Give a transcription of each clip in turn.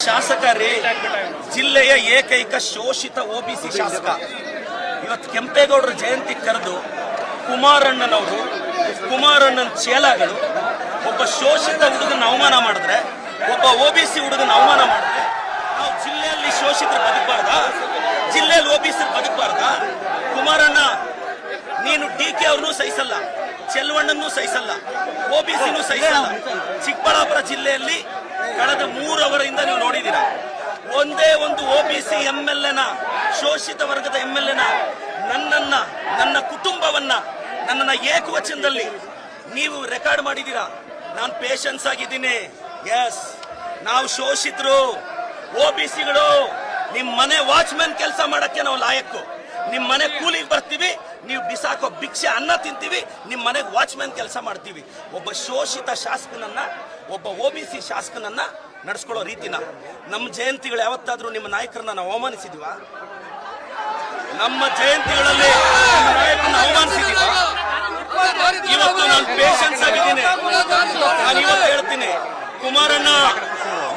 ಶಾಸಕ ರೇ, ಜಿಲ್ಲೆಯ ಏಕೈಕ ಶೋಷಿತ ಒಬಿಸಿ ಶಾಸಕ. ಇವತ್ತು ಕೆಂಪೇಗೌಡರ ಜಯಂತಿ ಕರೆದು ಕುಮಾರಣ್ಣನವರು, ಕುಮಾರಣ್ಣನ ಚೇಲಾಗಳು ಒಬ್ಬ ಶೋಷಿತ ಹುಡುಗನ ಅವಮಾನ ಮಾಡಿದ್ರೆ, ಒಬ್ಬ ಒಬಿಸಿ ಹುಡುಗನ ಅವಮಾನ ಮಾಡಿದ್ರೆ ನಾವು ಜಿಲ್ಲೆಯಲ್ಲಿ ಶೋಷಿತರು ಬದುಕಬಾರ್ದಾ? ಜಿಲ್ಲೆಯಲ್ಲಿ ಒಬಿಸಿ ಬದುಕಬಾರ್ದಾ? ಕುಮಾರಣ್ಣ, ನೀನು DK ಅವ್ರನ್ನೂ ಸಹಿಸಲ್ಲ, ಚೆಲುವಣ್ಣನೂ ಸಹಿಸಲ್ಲ, ಒಬಿಸಿನೂ ಸಹಿಸಲ್ಲ. ಚಿಕ್ಕಬಳ್ಳಾಪುರ ಜಿಲ್ಲೆಯಲ್ಲಿ ಕಳೆದ 3 ಅವರಿಂದ ನೀವು ನೋಡಿದ್ದೀರಾ, ಒಂದೇ ಒಂದು ಒಬಿಸಿ MLA, ಶೋಷಿತ ವರ್ಗದ MLA ನನ್ನ ಕುಟುಂಬವನ್ನ, ನನ್ನನ್ನ ಏಕವಚನದಲ್ಲಿ ನೀವು ರೆಕಾರ್ಡ್ ಮಾಡಿದ್ದೀರಾ. ನಾನು ಪೇಷನ್ಸ್ ಆಗಿದ್ದೀನಿ. ಎಸ್, ನಾವು ಶೋಷಿತರು, ಒಬಿಸಿಗಳು. ನಿಮ್ಮ ಮನೆ ವಾಚ್ಮ್ಯಾನ್ ಕೆಲಸ ಮಾಡಕ್ಕೆ ನಾವು ಲಾಯಕ್ಕು. ನಿಮ್ಮ ಮನೆ ಕೂಲಿಗೆ ಬರ್ತೀವಿ, ನೀವು ಬಿಸಾಕೋ ಭಿಕ್ಷೆ ಅನ್ನ ತಿಂತೀವಿ, ನಿಮ್ಮ ಮನೆಗೆ ವಾಚ್ಮ್ಯಾನ್ ಕೆಲಸ ಮಾಡ್ತೀವಿ. ಒಬ್ಬ ಶೋಷಿತ ಶಾಸಕನನ್ನ, ಒಬ್ಬ ಒಬಿಸಿ ಶಾಸಕನನ್ನ ನಡೆಸ್ಕೊಳ್ಳೋ ರೀತಿನ. ನಮ್ಮ ಜಯಂತಿಗಳು ಯಾವತ್ತಾದ್ರೂ ನಿಮ್ಮ ನಾಯಕರನ್ನ ನಾವು ಅವಮಾನಿಸಿದೀವ? ನಮ್ಮ ಜಯಂತಿಗಳಲ್ಲಿ ನಾಯಕರನ್ನ ಅವಮಾನಿಸಿದೀವ? ಇವತ್ತು ನಾನು ಪೇಷನ್ಸ್ ಆಗಿದ್ದೀನಿ. ನಾನು ಇವತ್ತು ಹೇಳ್ತೀನಿ, ಕುಮಾರಣ್ಣ,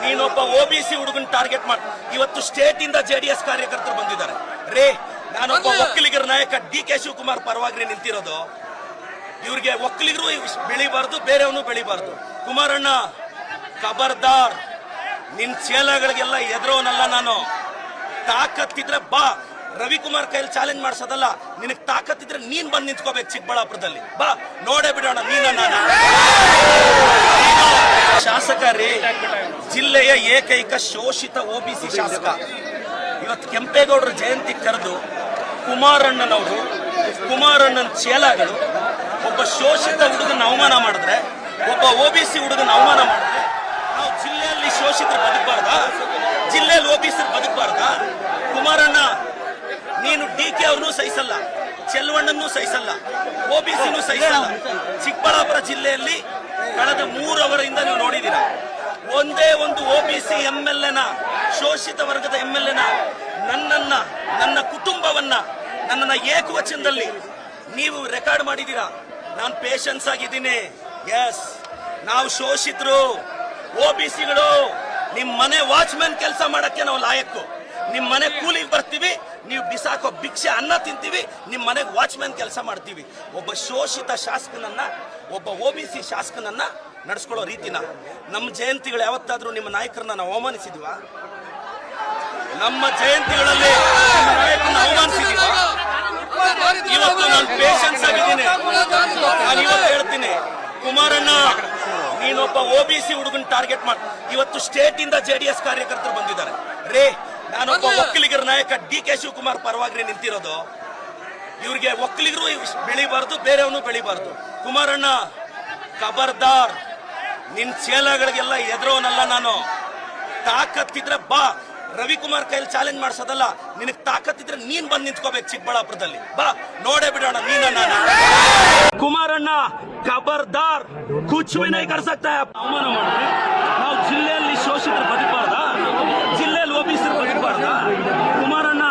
ನೀನೊಬ್ಬ ಒಬಿಸಿ ಹುಡುಗನ ಟಾರ್ಗೆಟ್ ಮಾಡಿ. ಇವತ್ತು ಸ್ಟೇಟ್ ಇಂದ JDS ಕಾರ್ಯಕರ್ತರು ಬಂದಿದ್ದಾರೆ. ರೇ, ನಾನೊಬ್ಬ ಒಕ್ಕಲಿಗರ ನಾಯಕ DK ಶಿವಕುಮಾರ್ ಪರವಾಗಿ ನಿಂತಿರೋದು. ಇವ್ರಿಗೆ ಒಕ್ಕಲಿಗರು ಬೆಳಿಬಾರ್ದು, ಬೇರೆಯವನು ಬೆಳಿಬಾರ್ದು. ಕುಮಾರಣ್ಣ, ಖಬರ್ದಾರ್, ನಿನ್ ಚೇಲಗಳಿಗೆಲ್ಲ ಎದುರೋನಲ್ಲ ನಾನು. ತಾಕತ್ತಿದ್ರೆ ಬಾ, ರವಿಕುಮಾರ್ ಕೈಯಲ್ಲಿ ಚಾಲೆಂಜ್ ಮಾಡಿಸೋದಲ್ಲ. ನಿನಗೆ ತಾಕತ್ತಿದ್ರೆ ನೀನ್ ಬಂದು ನಿಂತ್ಕೋಬೇಕು ಚಿಕ್ಕಬಳ್ಳಾಪುರದಲ್ಲಿ. ಬಾ, ನೋಡೇ ಬಿಡೋಣ ನೀನ ನಾನು. ಶಾಸಕ ರೇ, ಜಿಲ್ಲೆಯ ಏಕೈಕ ಶೋಷಿತ ಒಬಿಸಿ ಶಾಸಕ. ಇವತ್ತು ಕೆಂಪೇಗೌಡರ ಜಯಂತಿ ಕರೆದು ಕುಮಾರಣ್ಣನವರು, ಕುಮಾರಣ್ಣನ ಚೇಲಾಗಳು ಒಬ್ಬ ಶೋಷಿತ ಹುಡುಗನ ಅವಮಾನ ಮಾಡಿದ್ರೆ, ಒಬ್ಬ ಒಬಿಸಿ ಹುಡುಗನ ಅವಮಾನ ಮಾಡಿದ್ರೆ ನಾವು ಜಿಲ್ಲೆಯಲ್ಲಿ ಶೋಷಿತರು ಬದುಕಬಾರ್ದಾ? ಜಿಲ್ಲೆಯಲ್ಲಿ ಒಬಿಸಿ ಬದುಕಬಾರ್ದಾ? ಕುಮಾರಣ್ಣ, ನೀನು DK ಅವ್ರನ್ನೂ ಸಹಿಸಲ್ಲ, ಚೆಲುವಣ್ಣನೂ ಸಹಿಸಲ್ಲ, ಒಬಿಸಿನೂ ಸಹಿಸಲ್ಲ. ಚಿಕ್ಕಬಳ್ಳಾಪುರ ಜಿಲ್ಲೆಯಲ್ಲಿ ಕಳೆದ 3 ಅವರಿಂದ ನೀವು ನೋಡಿದ್ದೀರಾ, ಒಂದೇ ಒಂದು ಒಬಿಸಿ MLA, ಶೋಷಿತ ವರ್ಗದ MLA ನನ್ನ ಕುಟುಂಬವನ್ನ, ನನ್ನನ್ನ ಏಕವಚನದಲ್ಲಿ ನೀವು ರೆಕಾರ್ಡ್ ಮಾಡಿದ್ದೀರಾ. ನಾನು ಪೇಷನ್ಸ್ ಆಗಿದ್ದೀನಿ. ಎಸ್, ನಾವು ಶೋಷಿತರು, ಒಬಿಸಿಗಳು. ನಿಮ್ಮ ಮನೆ ವಾಚ್ಮ್ಯಾನ್ ಕೆಲಸ ಮಾಡಕ್ಕೆ ನಾವು ಲಾಯಕ್ಕು. ನಿಮ್ಮ ಮನೆ ಕೂಲಿಗೆ ಬರ್ತೀವಿ, ನೀವು ಬಿಸಾಕೋ ಭಿಕ್ಷೆ ಅನ್ನ ತಿಂತೀವಿ, ನಿಮ್ಮ ಮನೆಗೆ ವಾಚ್ಮ್ಯಾನ್ ಕೆಲಸ ಮಾಡ್ತೀವಿ. ಒಬ್ಬ ಶೋಷಿತ ಶಾಸಕನನ್ನ, ಒಬ್ಬ ಒಬಿಸಿ ಶಾಸಕನನ್ನ ನಡೆಸ್ಕೊಳ್ಳೋ ರೀತಿನ. ನಮ್ಮ ಜಯಂತಿಗಳು ಯಾವತ್ತಾದ್ರೂ ನಿಮ್ಮ ನಾಯಕರನ್ನ ನಾವು ಅವಮಾನಿಸಿದೀವ? ನಮ್ಮ ಜಯಂತಿಗಳಲ್ಲಿ ನಾಯಕರನ್ನ ಅವಮಾನಿಸಿದೀವ? ಇವತ್ತು ನಾನು ಪೇಷನ್ಸ್ ಆಗಿದ್ದೀನಿ. ನಾನು ಇವತ್ತು ಹೇಳ್ತೀನಿ, ಕುಮಾರಣ್ಣ, ನೀನೊಬ್ಬ ಒಬಿಸಿ ಹುಡುಗನ ಟಾರ್ಗೆಟ್ ಮಾಡಿ. ಇವತ್ತು ಸ್ಟೇಟ್ ಇಂದ JDS ಕಾರ್ಯಕರ್ತರು ಬಂದಿದ್ದಾರೆ. ರೇ, ನಾನೊಬ್ಬ ಒಕ್ಕಲಿಗರ ನಾಯಕ DK ಶಿವಕುಮಾರ್ ಪರವಾಗಿ ನಿಂತಿರೋದು. ಇವ್ರಿಗೆ ಒಕ್ಕಲಿಗರು ಬೆಳಿಬಾರ್ದು, ಬೇರೆಯವನು ಬೆಳಿಬಾರ್ದು. ಕುಮಾರಣ್ಣ, ಖಬರ್ದಾರ್, ನಿನ್ ಚೇಲಗಳಿಗೆಲ್ಲ ಎದುರೋನಲ್ಲ ನಾನು. ತಾಕತ್ತಿದ್ರೆ ಬಾ, ರವಿಕುಮಾರ್ ಕೈಯಲ್ಲಿ ಚಾಲೆಂಜ್ ಮಾಡಿಸೋದಲ್ಲ. ನಿನಗೆ ತಾಕತ್ತಿದ್ರೆ ನೀನ್ ಬಂದು ನಿಂತ್ಕೋಬೇಕು ಚಿಕ್ಕಬಳ್ಳಾಪುರದಲ್ಲಿ. ಬಾ, ನೋಡೇ ಬಿಡೋಣ ನೀನ ನಾನು. ಕುಮಾರಣ್ಣ, ಖಬರ್ದಾರ್, ಕುಚ್ ಭಿ ನಹೀ ಕರ್ ಸಕ್ತಾ ಹೈ. ಅವಮಾನ ಮಾಡಿದ್ರೆ ನಾವು ಜಿಲ್ಲೆಯಲ್ಲಿ ಶೋಷಿತರು ಬದುಕಬಾರ್ದಾ? ಜಿಲ್ಲೆಯಲ್ಲಿ ಒಬಿಸಿರು ಬದುಕಬಾರ್ದಾ? ಕುಮಾರಣ್ಣ,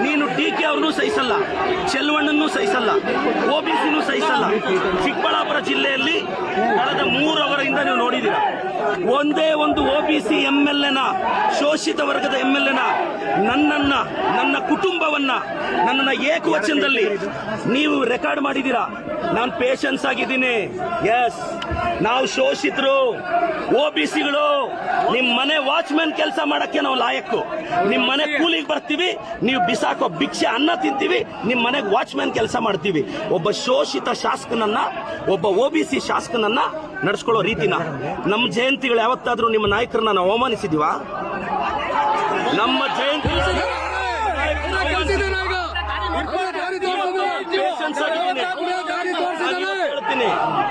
ನೀನು DK ಅವ್ರನ್ನೂ ಸಹಿಸಲ್ಲ, ಚೆಲುವಣ್ಣನೂ ಸಹಿಸಲ್ಲ, ಒಬಿಸಿನೂ ಸಹಿಸಲ್ಲ. ಚಿಕ್ಕಬಳ್ಳಾಪುರ ಜಿಲ್ಲೆಯಲ್ಲಿ ಕಳೆದ 3 ಅವರಿಂದ ನೀವು ನೋಡಿದ್ದೀರಾ, ಒಂದೇ ಒಂದು ಒಬಿಸಿ MLA, ಶೋಷಿತ ವರ್ಗದ MLA ನನ್ನ ಕುಟುಂಬವನ್ನ ನನ್ನನ್ನ ಏಕವಚನದಲ್ಲಿ ನೀವು ರೆಕಾರ್ಡ್ ಮಾಡಿದ್ದೀರಾ. ನಾನು ಪೇಷನ್ಸ್ ಆಗಿದ್ದೀನಿ. ಎಸ್, ನಾವು ಶೋಷಿತರು, OBCಗಳು. ನಿಮ್ ಮನೆ ವಾಚ್ಮ್ಯಾನ್ ಕೆಲಸ ಮಾಡಕ್ಕೆ ನಾವು ಲಾಯಕ್ಕು. ನಿಮ್ ಮನೆ ಕೂಲಿಗೆ ಬರ್ತೀವಿ, ನೀವು ಬಿಸಾಕೋ ಭಿಕ್ಷೆ ಅನ್ನ ತಿಂತೀವಿ, ನಿಮ್ ಮನೆಗೆ ವಾಚ್ಮ್ಯಾನ್ ಕೆಲಸ ಮಾಡ್ತೀವಿ. ಒಬ್ಬ ಶೋಷಿತ ಶಾಸಕನನ್ನ, ಒಬ್ಬ OBC ಶಾಸಕನನ್ನ ನಡೆಸ್ಕೊಳ್ಳೋ ರೀತಿನ ನಮ್ಮ ಜಯಂತಿಗಳು ಯಾವತ್ತಾದ್ರೂ ನಿಮ್ಮ ನಾಯಕರನ್ನ ನಾವು ಅವಮಾನಿಸಿದೀವಾ? ನಮ್ಮ ಜಯಂತಿ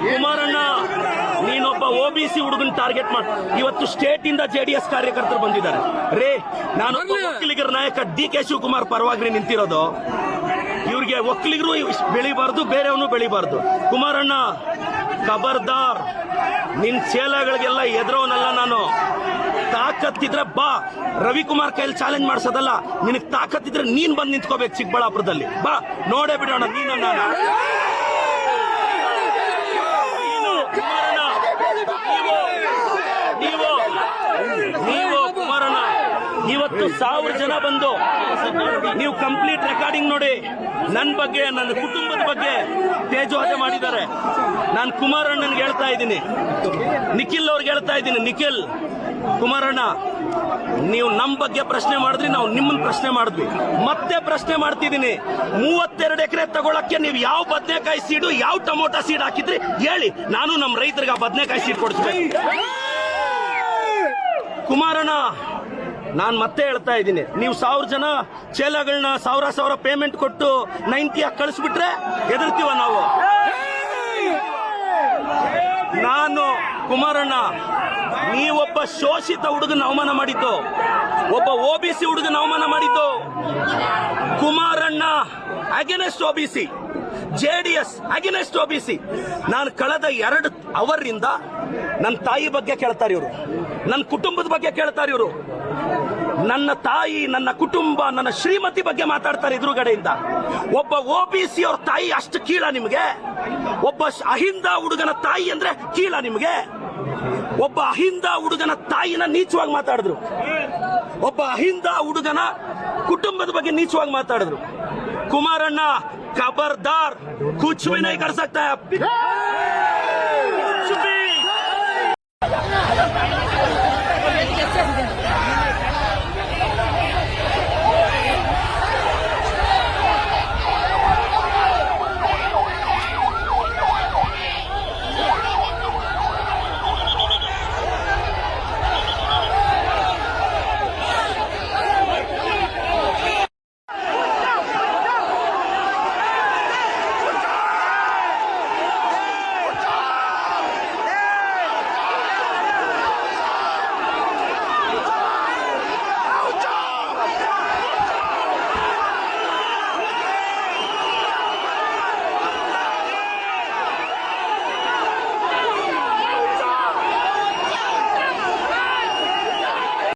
ಕುಮಾರಣ್ಣ, ನೀನೊಬ್ಬ OBC ಹುಡುಗನ್ ಟಾರ್ಗೆಟ್ ಮಾಡಿ ಇವತ್ತು ಸ್ಟೇಟ್ ಇಂದ JDS ಕಾರ್ಯಕರ್ತರು ಬಂದಿದ್ದಾರೆ. ರೇ, ನಾನು ಒಕ್ಕಲಿಗರ ನಾಯಕ DK ಶಿವಕುಮಾರ್ ಪರವಾಗಿ ನಿಂತಿರೋದು. ಇವ್ರಿಗೆ ಒಕ್ಕಲಿಗರು ಬೆಳಿಬಾರ್ದು, ಬೇರೆಯವನು ಬೆಳಿಬಾರ್ದು. ಕುಮಾರಣ್ಣ, ಖಬರ್ದಾರ್, ನಿನ್ ಚೇಲಗಳಿಗೆಲ್ಲ ಎದುರೋನಲ್ಲ ನಾನು. ತಾಕತ್ತಿದ್ರೆ ಬಾ, ರವಿಕುಮಾರ್ ಕೈಯಲ್ಲಿ ಚಾಲೆಂಜ್ ಮಾಡಿಸೋದಲ್ಲ. ನಿನಗೆ ತಾಕತ್ತಿದ್ರೆ ನೀನ್ ಬಂದು ನಿಂತ್ಕೋಬೇಕು ಚಿಕ್ಕಬಳ್ಳಾಪುರದಲ್ಲಿ. ಬಾ, ನೋಡೇ ಬಿಡೋಣ ನೀನು ನಾನು. ನೀವು ಕುಮಾರಣ್ಣ, ಇವತ್ತು 1000 ಜನ ಬಂದು ನೀವು ಕಂಪ್ಲೀಟ್ ರೆಕಾರ್ಡಿಂಗ್ ನೋಡಿ. ನನ್ನ ಬಗ್ಗೆ, ನನ್ನ ಕುಟುಂಬದ ಬಗ್ಗೆ ತೇಜೋವಧೆ ಮಾಡಿದ್ದಾರೆ. ನಾನು ಕುಮಾರಣ್ಣನ್ಗೆ ಹೇಳ್ತಾ ಇದ್ದೀನಿ, ನಿಖಿಲ್ ಅವ್ರಿಗೆ ಹೇಳ್ತಾ ಇದ್ದೀನಿ, ನಿಖಿಲ್, ಕುಮಾರಣ್ಣ, ನೀವು ನಮ್ಮ ಬಗ್ಗೆ ಪ್ರಶ್ನೆ ಮಾಡಿದ್ರಿ, ನಾವು ನಿಮ್ಮನ್ನ ಪ್ರಶ್ನೆ ಮಾಡಿದ್ವಿ. ಮತ್ತೆ ಪ್ರಶ್ನೆ ಮಾಡ್ತಿದ್ದೀನಿ, 32 ಎಕರೆ ತಗೊಳಕ್ಕೆ ನೀವು ಯಾವ ಬದನೆಕಾಯಿ ಸೀಡು, ಯಾವ ಟೊಮೊಟೊ ಸೀಡ್ ಹಾಕಿದ್ರಿ ಹೇಳಿ. ನಾನು ನಮ್ಮ ರೈತರಿಗೆ ಆ ಬದನೆಕಾಯಿ ಸೀಡ್ ಕೊಡಿಸ್ಬೇಕು. ಕುಮಾರಣ್ಣ, ನಾನು ಮತ್ತೆ ಹೇಳ್ತಾ ಇದ್ದೀನಿ, ನೀವು 1000 ಜನ ಚೇಲಗಳನ್ನ 1000 ಪೇಮೆಂಟ್ ಕೊಟ್ಟು 90 ಕಳಿಸ್ಬಿಟ್ರೆ ಎದುರ್ತೀವ ನಾವು. ನಾನು ಕುಮಾರಣ್ಣ, ನೀವೊಬ್ಬ ಶೋಷಿತ ಹುಡುಗನ ಅವಮಾನ ಮಾಡಿದ್ದು, ಒಬ್ಬ OBC ಹುಡುಗನ ಅವಮಾನ ಮಾಡಿದ್ದು. ಕುಮಾರಣ್ಣ against OBC, JDS against OBC. ನಾನು ಕಳೆದ 2 ಅವರಿಂದ ನನ್ನ ತಾಯಿ ಬಗ್ಗೆ ಕೇಳ್ತಾರೆ ಇವರು, ನನ್ನ ಕುಟುಂಬದ ಬಗ್ಗೆ ಕೇಳ್ತಾರೆ ಇವರು. ನನ್ನ ತಾಯಿ, ನನ್ನ ಕುಟುಂಬ, ನನ್ನ ಶ್ರೀಮತಿ ಬಗ್ಗೆ ಮಾತಾಡ್ತಾರೆ ಎದುರುಗಡೆಯಿಂದ. ಒಬ್ಬ OBC ಅವ್ರ ತಾಯಿ ಅಷ್ಟು ಕೀಳ ನಿಮಗೆ? ಒಬ್ಬ ಅಹಿಂದ ಹುಡುಗನ ತಾಯಿ ಅಂದ್ರೆ ಕೀಳ ನಿಮಗೆ? ಒಬ್ಬ ಅಹಿಂದ ಹುಡುಗನ ತಾಯಿನ ನೀಚವಾಗಿ ಮಾತಾಡಿದ್ರು, ಒಬ್ಬ ಅಹಿಂದ ಹುಡುಗನ ಕುಟುಂಬದ ಬಗ್ಗೆ ನೀಚವಾಗಿ ಮಾತಾಡಿದ್ರು. ಕುಮಾರಣ್ಣ, ಖಬರ್ದಾರ್, ಕುಚ್ ಭಿ ನಹೀ ಕರ್ ಸಕ್ತಾ.